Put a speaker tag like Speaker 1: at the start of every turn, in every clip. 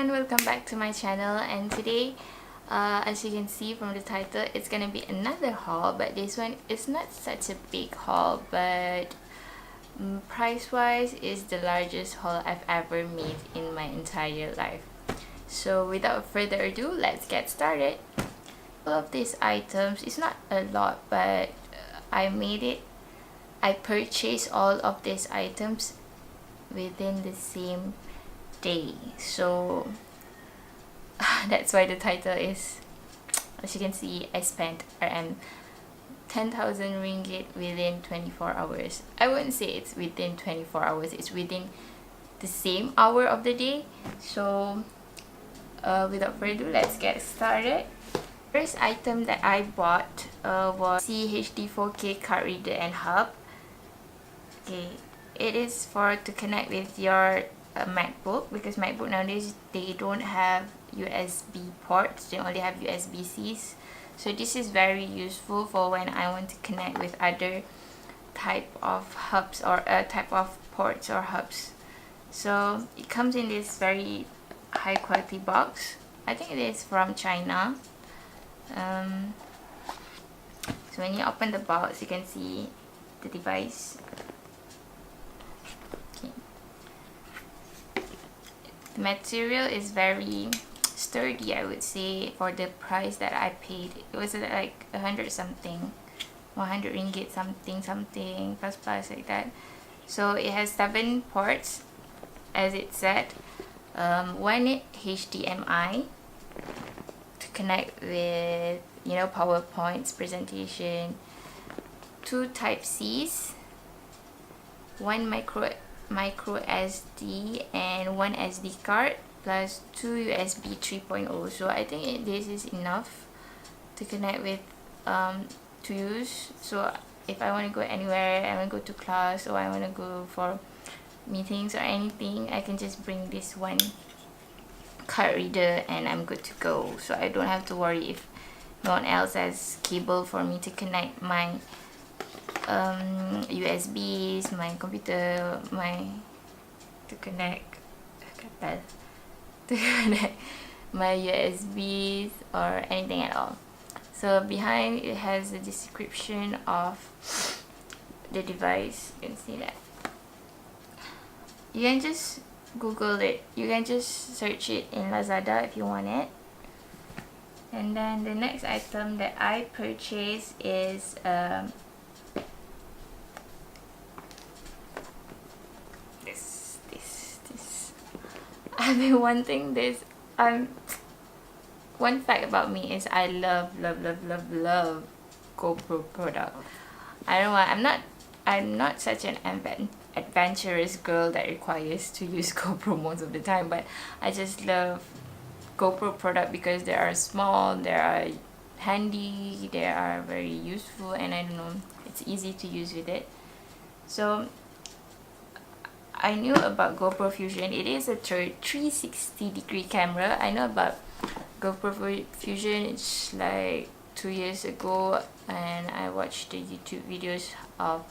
Speaker 1: And welcome back to my channel, and today as you can see from the title, it's gonna be another haul, but this one is not such a big haul, but price wise is the largest haul I've ever made in my entire life. So without further ado, let's get started. All of these items, it's not a lot, but I purchased all of these items within the same day, so that's why the title is, as you can see, I spent RM 10,000 ringgit within 24 hours. I wouldn't say it's within 24 hours, it's within the same hour of the day. So without further ado, let's get started. First item that I bought was HD 4K card reader and hub. Okay, it is to connect with your MacBook, because MacBook nowadays they don't have USB ports, they only have USB-Cs. So this is very useful for when I want to connect with other type of hubs or type of ports or hubs. So it comes in this very high quality box. I think it is from China. So when you open the box, you can see the device. The material is very sturdy, I would say, for the price that I paid. It was like 100 something, 100 ringgit something plus like that. So it has 7 ports, as it said. One HDMI to connect with, you know, PowerPoint's presentation. 2 Type-Cs, 1 micro SD and 1 SD card, plus 2 USB 3.0. So I think this is enough to connect with to use. So if I want to go anywhere, I want to go to class, or I want to go for meetings or anything, I can just bring this one card reader and I'm good to go. So I don't have to worry if no one else has cable for me to connect my USBs, my computer, to connect my USBs or anything at all. So behind it has the description of the device. You can see that. You can just Google it. You can just search it in Lazada if you want it. And then the next item that I purchased is this. I've been wanting this. One fact about me is I love GoPro product. I don't know, I'm not such an adventurous girl that requires to use GoPro most of the time, but I just love GoPro product because they are small, they are handy, they are very useful, and I don't know, it's easy to use with it. So I knew about GoPro Fusion. It is a 360-degree camera. I know about GoPro Fusion, it's like 2 years ago, and I watched the YouTube videos of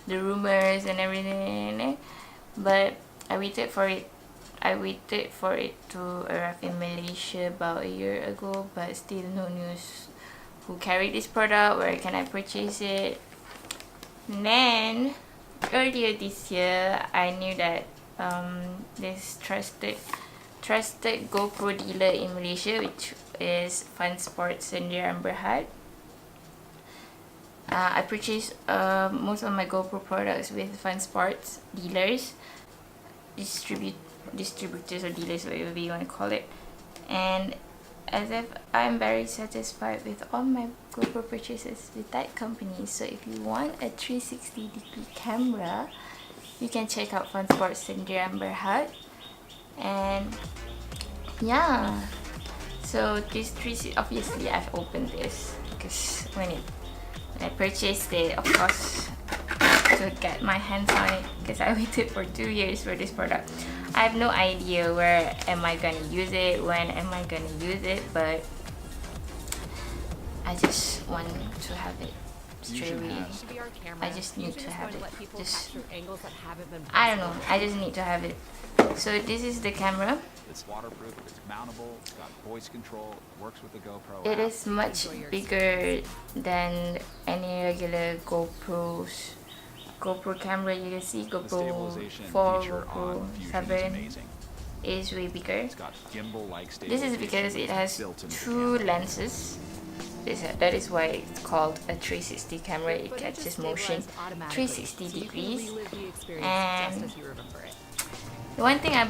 Speaker 1: the rumors and everything, but I waited for it to arrive in Malaysia about a year ago, but still no news who carried this product, where can I purchase it. And then earlier this year, I knew that this trusted GoPro dealer in Malaysia, which is Fun Sports Sendiri Berhad. I purchased most of my GoPro products with Fun Sports dealers, distributors or dealers, whatever you want to call it. And as if I'm very satisfied with all my GoPro purchases with that company. So if you want a 360-degree camera, you can check out Fun Sports Sendiri Berhad. And yeah, so this 360, obviously I've opened this because when I purchased it, of course, to get my hands on it, because I waited for 2 years for this product. I have no idea where am I gonna use it, when am I gonna use it, but I just want to have it straight away. I just need to have it. I don't know, I just need to have it. So this is the camera.
Speaker 2: It's waterproof, it's mountable, it's got voice control, it works with the GoPro
Speaker 1: It
Speaker 2: app.
Speaker 1: is much bigger than any regular GoPro camera. You can see
Speaker 2: The
Speaker 1: GoPro
Speaker 2: stabilization
Speaker 1: 4,
Speaker 2: feature
Speaker 1: GoPro
Speaker 2: on Fusion is
Speaker 1: 7
Speaker 2: amazing.
Speaker 1: is way bigger.
Speaker 2: It's got gimbal-like
Speaker 1: This
Speaker 2: stabilization.
Speaker 1: is because it has
Speaker 2: built into the
Speaker 1: 2
Speaker 2: camera.
Speaker 1: lenses. That is why it's called a 360 camera. It catches motion 360 degrees. And the one thing I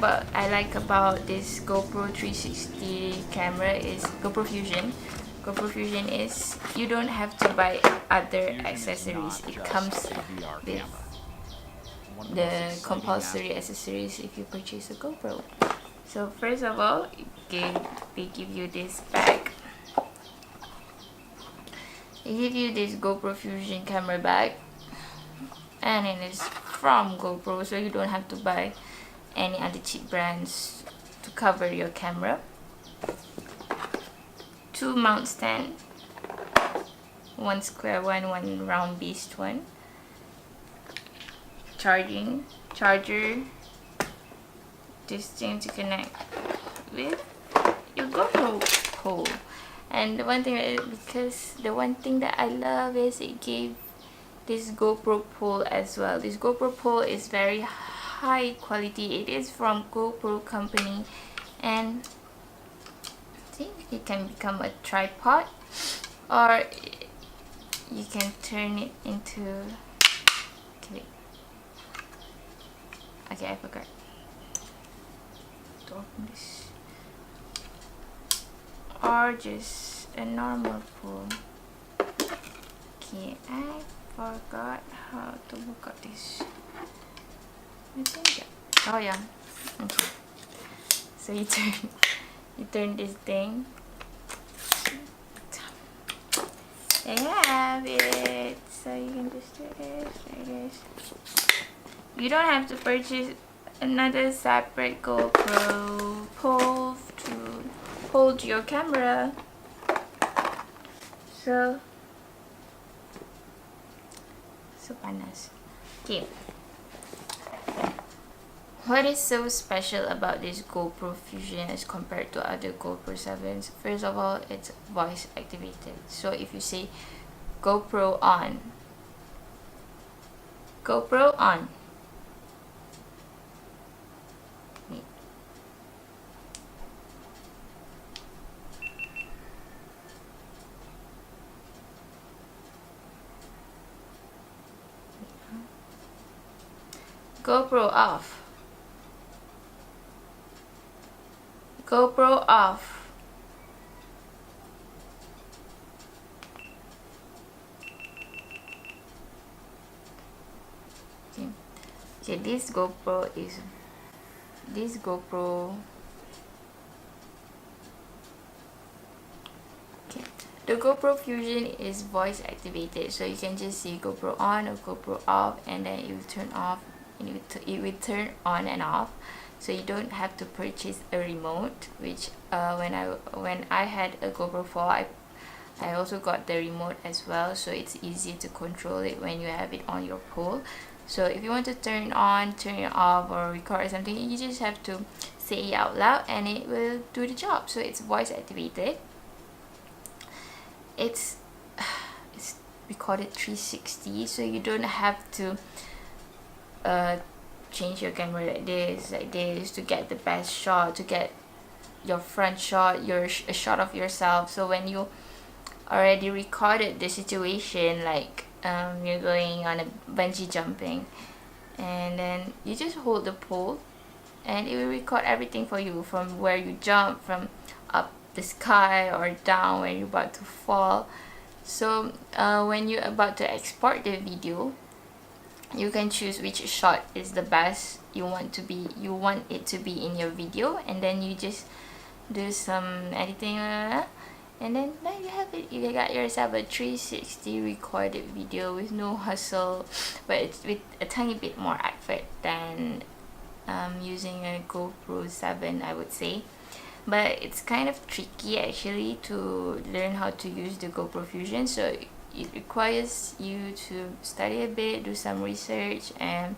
Speaker 1: like about this GoPro 360 camera is GoPro Fusion. GoPro Fusion is you don't have to buy other accessories. It comes with the compulsory accessories if you purchase a GoPro. So first of all, they give you this bag. They give you this GoPro Fusion camera bag, and it is from GoPro, so you don't have to buy any other cheap brands to cover your camera. 2 mount stand, one square one round based one. Charger, this thing to connect with your GoPro pole. And the one thing that I love is it gave this GoPro pole as well. This GoPro pole is very high quality. It is from GoPro company, and see, it can become a tripod, or you can turn it into okay, I forgot to open this, or just a normal pole. Okay, I forgot how to look at this. I think oh yeah, okay. So you turn this thing. There you have it. So you can just do this like this. You don't have to purchase another separate GoPro pole to hold your camera. So panas. Okay. What is so special about this GoPro Fusion as compared to other GoPro 7s? First of all, it's voice activated. So if you say GoPro on, GoPro on. GoPro off. GoPro off. Okay, this GoPro. Okay, the GoPro Fusion is voice activated, so you can just see GoPro on or GoPro off, and then it will turn off, and it will turn on and off. So you don't have to purchase a remote, which when I had a GoPro 4, I also got the remote as well, so it's easy to control it when you have it on your pole. So if you want to turn on, turn it off, or record something, you just have to say it out loud and it will do the job. So it's voice activated. We call it 360, so you don't have to change your camera like this to get the best shot, to get your front shot, a shot of yourself. So when you already recorded the situation, like you're going on a bungee jumping, and then you just hold the pole and it will record everything for you, from where you jump, from up the sky or down when you're about to fall. So when you're about to export the video, you can choose which shot is the best you want it to be in your video, and then you just do some editing, and then there you have it. You got yourself a 360 recorded video with no hustle, but it's with a tiny bit more effort than using a GoPro 7, I would say. But it's kind of tricky actually to learn how to use the GoPro Fusion, so it requires you to study a bit, do some research, and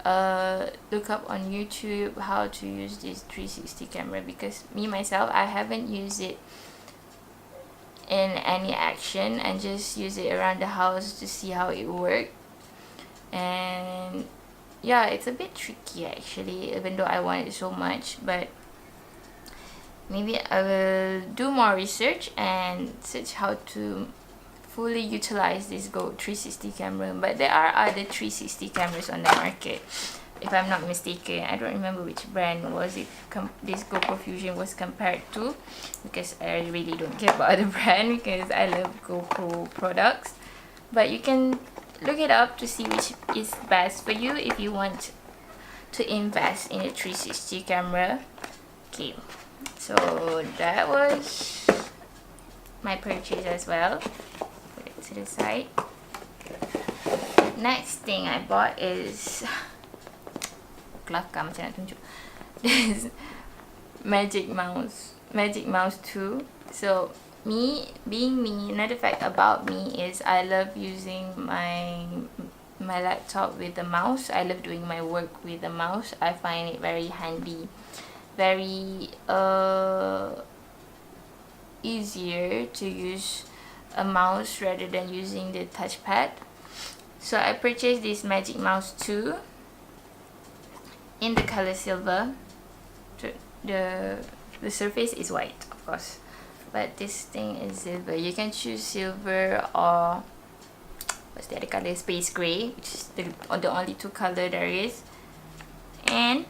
Speaker 1: look up on YouTube how to use this 360 camera, because me myself, I haven't used it in any action, and just use it around the house to see how it works. And yeah, it's a bit tricky actually, even though I want it so much. But maybe I will do more research and search how to fully utilize this Go 360 camera. But there are other 360 cameras on the market, if I'm not mistaken. I don't remember which brand was it this GoPro Fusion was compared to, because I really don't care about the brand, because I love GoPro products. But you can look it up to see which is best for you if you want to invest in a 360 camera. Okay, so that was my purchase as well. Put it to the side. Next thing I bought is kelakar macam nak tunjuk this Magic Mouse 2. So being me, another fact about me is I love using my laptop with the mouse. I love doing my work with the mouse. I find it very handy, very easier to use a mouse rather than using the touchpad. So I purchased this Magic Mouse 2 in the color silver. The surface is white, of course, but this thing is silver. You can choose silver or what's the other color, space gray, which is the only two color there is. And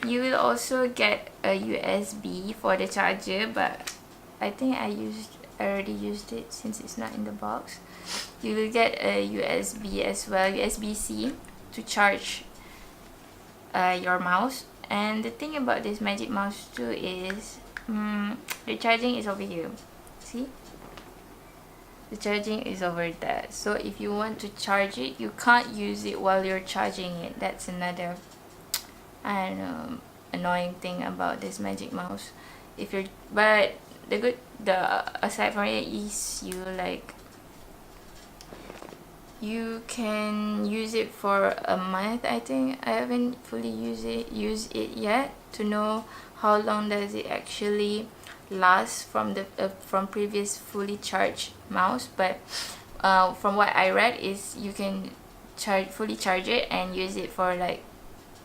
Speaker 1: you will also get a USB for the charger, but I think I already used it since it's not in the box. You will get a USB as well, USB-C, to charge your mouse. And the thing about this Magic Mouse 2 is the charging is over here. See? The charging is over there. So if you want to charge it, you can't use it while you're charging it. That's another, I don't know, annoying thing about this Magic Mouse. But aside from it is you can use it for a month. I think I haven't fully used it yet to know how long does it actually last from previous fully charged mouse. But from what I read is you can fully charge it and use it for like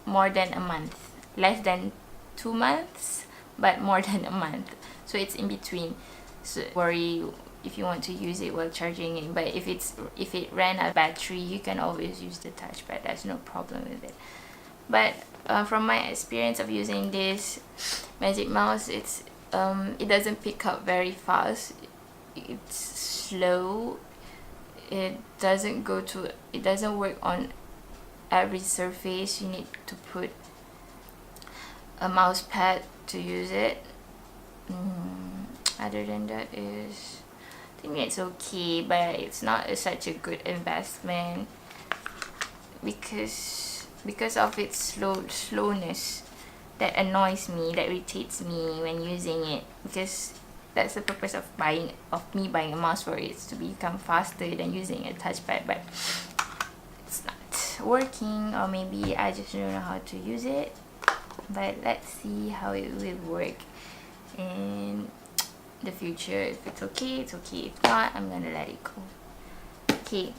Speaker 1: more than a month, less than 2 months, but more than a month. So it's in between. So worry if you want to use it while charging it. But if it ran out of battery, you can always use the touchpad. There's no problem with it. But from my experience of using this Magic Mouse, it doesn't pick up very fast. It's slow. It doesn't work on every surface. You need to put a mouse pad to use it. Other than that, I think it's okay, but it's not such a good investment because of its slowness that annoys me, that irritates me when using it. Because that's the purpose of me buying a mouse, for it to become faster than using a touchpad. But it's not working, or maybe I just don't know how to use it. But let's see how it will work in the future. If it's okay, it's okay. If not, I'm gonna let it go. Okay.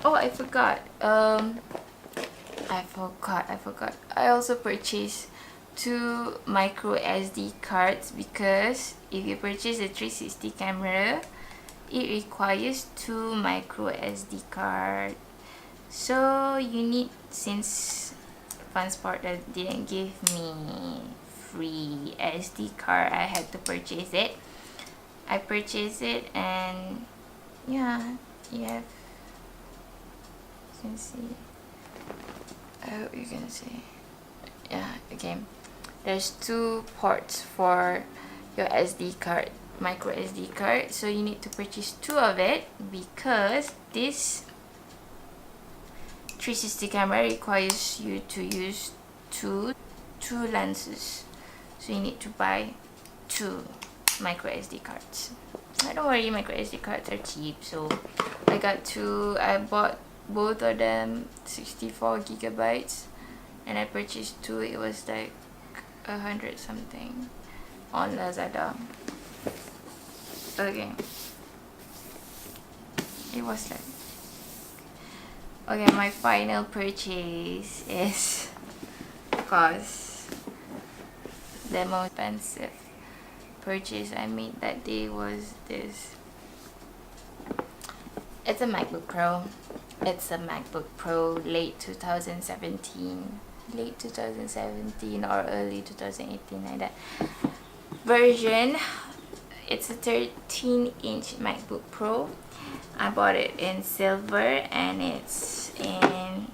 Speaker 1: Oh, I forgot. I forgot. I also purchased 2 micro SD cards, because if you purchase a 360 camera, it requires 2 micro SD card. So you need, since Funsport didn't give me free SD card, I had to purchase it. I purchased it, and yeah, you have, you can see, I hope you can see, yeah, okay, there's 2 ports for your SD card, micro SD card. So you need to purchase 2 of it, because this 360 camera requires you to use two lenses. So you need to buy 2 micro SD cards. Don't worry, micro SD cards are cheap. So I got 2. I bought both of them 64 gigabytes, and I purchased 2. It was like 100 something on Lazada. Okay, it was like, okay, my final purchase is, of course, the most expensive purchase I made that day was this. It's a MacBook Pro. It's a MacBook Pro late 2017 or early 2018, like that version. It's a 13-inch MacBook Pro. I bought it in silver and it's in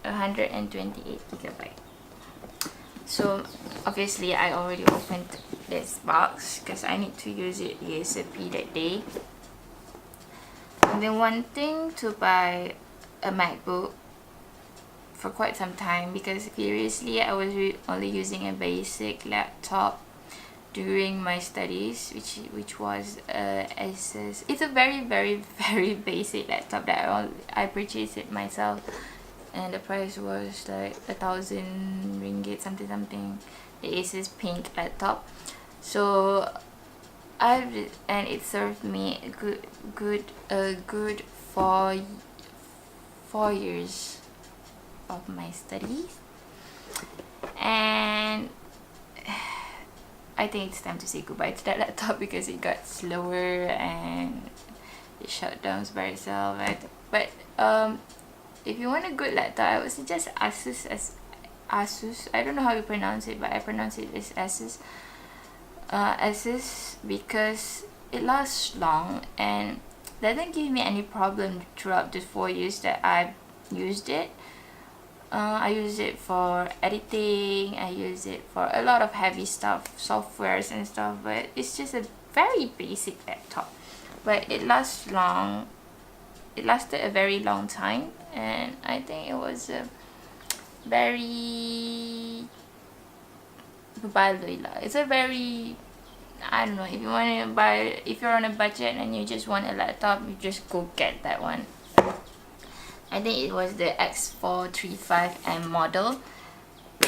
Speaker 1: 128GB. So obviously I already opened this box because I need to use it ASAP that day. I've been wanting to buy a MacBook for quite some time because previously I was only using a basic laptop during my studies, which was Asus. It's a very basic laptop that I purchased it myself, and the price was like 1,000 ringgit, something. The Asus pink laptop. So and it served me a good 4 years of my studies, and I think it's time to say goodbye to that laptop because it got slower and it shut down by itself. But if you want a good laptop, I would suggest Asus. I don't know how you pronounce it, but I pronounce it as Asus. Asus, because it lasts long and doesn't give me any problem throughout the 4 years that I've used it. I use it for editing, I use it for a lot of heavy stuff, softwares and stuff, but it's just a very basic laptop. But it lasts long. It lasted a very long time, and I think it was a very it's a very, I don't know, if you want to buy, if you're on a budget and you just want a laptop, you just go get that one. I think it was the X435M model,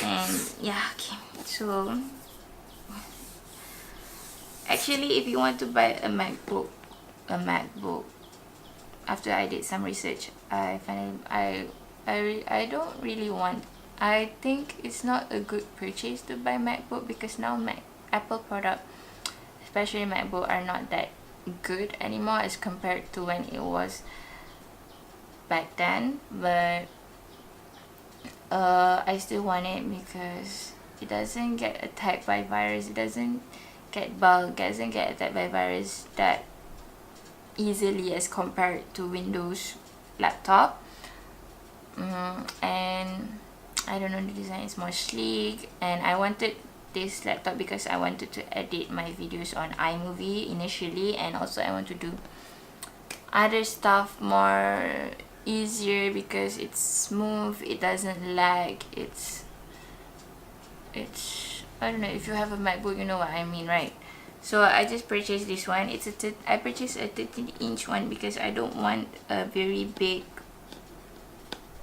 Speaker 1: and yeah, okay. So actually, if you want to buy a MacBook, after I did some research, I don't really want. I think it's not a good purchase to buy MacBook because now Apple product, especially MacBook, are not that good anymore as compared to when it was back then. But I still want it because it doesn't get attacked by virus. It doesn't get bugged. Doesn't get attacked by virus that easily as compared to Windows laptop. And I don't know, the design is more sleek, and I wanted this laptop because I wanted to edit my videos on iMovie initially, and also I want to do other stuff more easier because it's smooth, it doesn't lag, it's I don't know, if you have a MacBook you know what I mean, right? So I just purchased this one. I purchased a 13-inch one because I don't want a very big,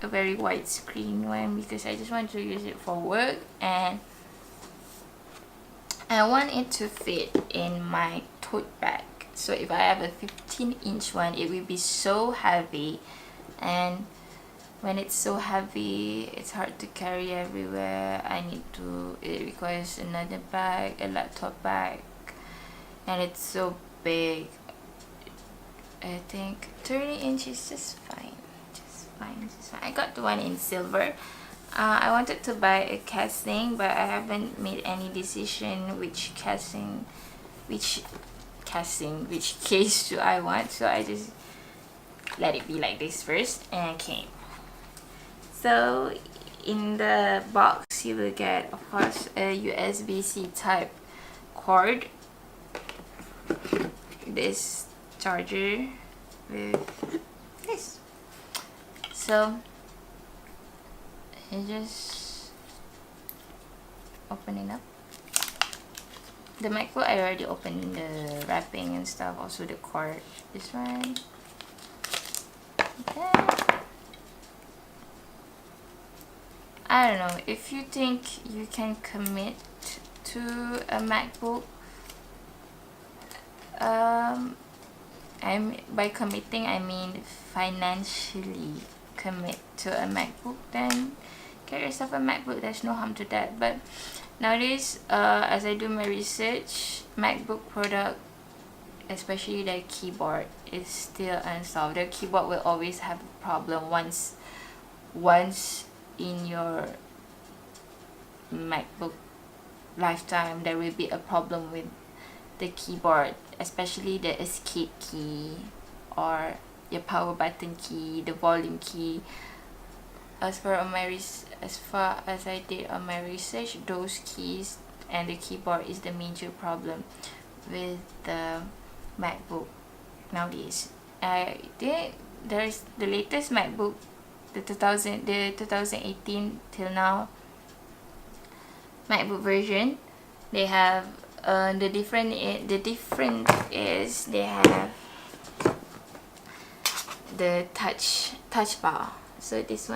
Speaker 1: a very widescreen one, because I just want to use it for work, and I want it to fit in my tote bag. So if I have a 15-inch one, it will be so heavy, and when it's so heavy, it's hard to carry everywhere. It requires another bag, a laptop bag, and it's so big. I think 30 inches is just fine. I got the one in silver. I wanted to buy a casing, but I haven't made any decision which case do I want, so I just let it be like this first. And okay, so in the box you will get, of course, a USB-C type cord, this charger with this. So you just open it up. The MacBook I already opened the wrapping and stuff, also the cord, this one. Okay. I don't know, if you think you can commit to a MacBook, by committing I mean financially commit to a MacBook, then get yourself a MacBook. There's no harm to that. But nowadays, as I do my research, MacBook product, especially their keyboard, is still unsolved. Their keyboard will always have a problem once in your MacBook lifetime. There will be a problem with the keyboard, especially the escape key or your power button key, the volume key. As far as I did on my research, those keys and the keyboard is the major problem with the MacBook nowadays. There's the latest MacBook, the 2018 till now MacBook version. They have the difference is they have the touch bar. So this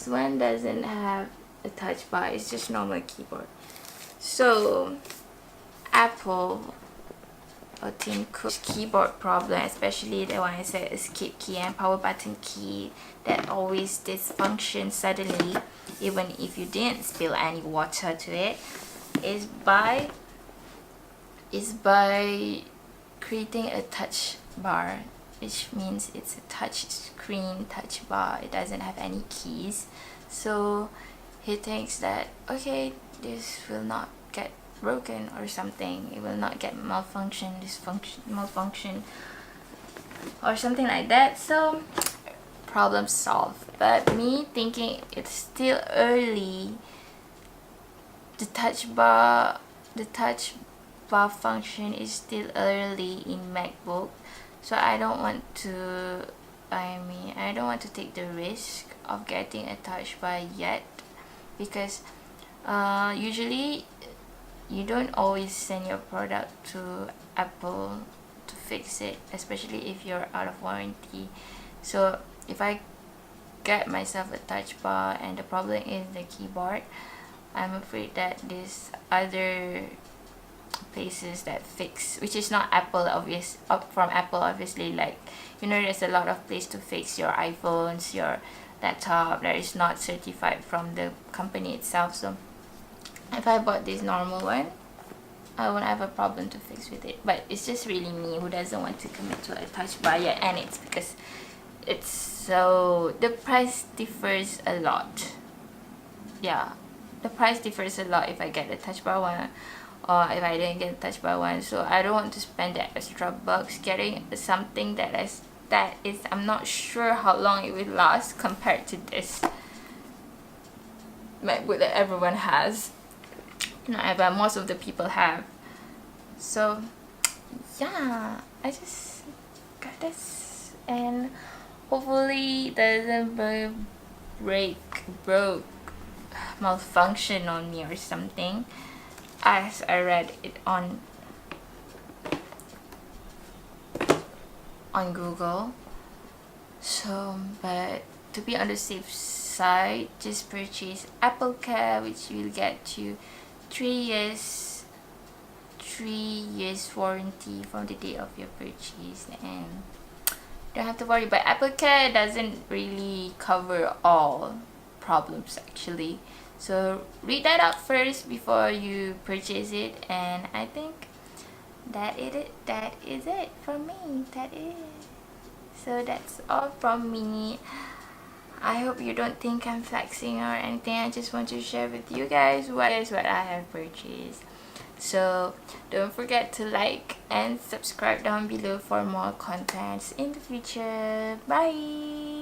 Speaker 1: one doesn't have a touch bar. It's just normal keyboard. So Apple, I think, keyboard problem, especially the one I said, escape key and power button key, that always dysfunction suddenly, even if you didn't spill any water to it, is by creating a touch bar, which means it's a touch screen touch bar. It doesn't have any keys. So he thinks that, okay, this will not get broken or something, it will not get malfunction or something like that. So problem solved. But me thinking it's still early, the touch bar function is still early in MacBook, so I don't want to take the risk of getting a touch bar yet, because usually you don't always send your product to Apple to fix it, especially if you're out of warranty. So if I get myself a touch bar and the problem is the keyboard, I'm afraid that these other places that fix, which is not Apple, from Apple obviously, like, you know, there's a lot of place to fix your iPhones, your laptop that is not certified from the company itself. So if I bought this normal one, I won't have a problem to fix with it. But it's just really me who doesn't want to commit to a touch bar yet, and it's because the price differs a lot. Yeah, the price differs a lot if I get the touch bar one or if I didn't get the touch bar one. So I don't want to spend that extra bucks getting something that is I'm not sure how long it will last compared to this MacBook that everyone has. But most of the people have. So yeah, I just got this, and hopefully it doesn't broke, malfunction on me or something, as I read it on Google. So, but to be on the safe side, just purchase Apple Care, which will get you 3 years warranty from the day of your purchase, and don't have to worry. But Apple Care doesn't really cover all problems actually, so read that out first before you purchase it. And I think that is it from me. So that's all from me. I hope you don't think I'm flexing or anything. I just want to share with you guys what I have purchased. So don't forget to like and subscribe down below for more contents in the future. Bye.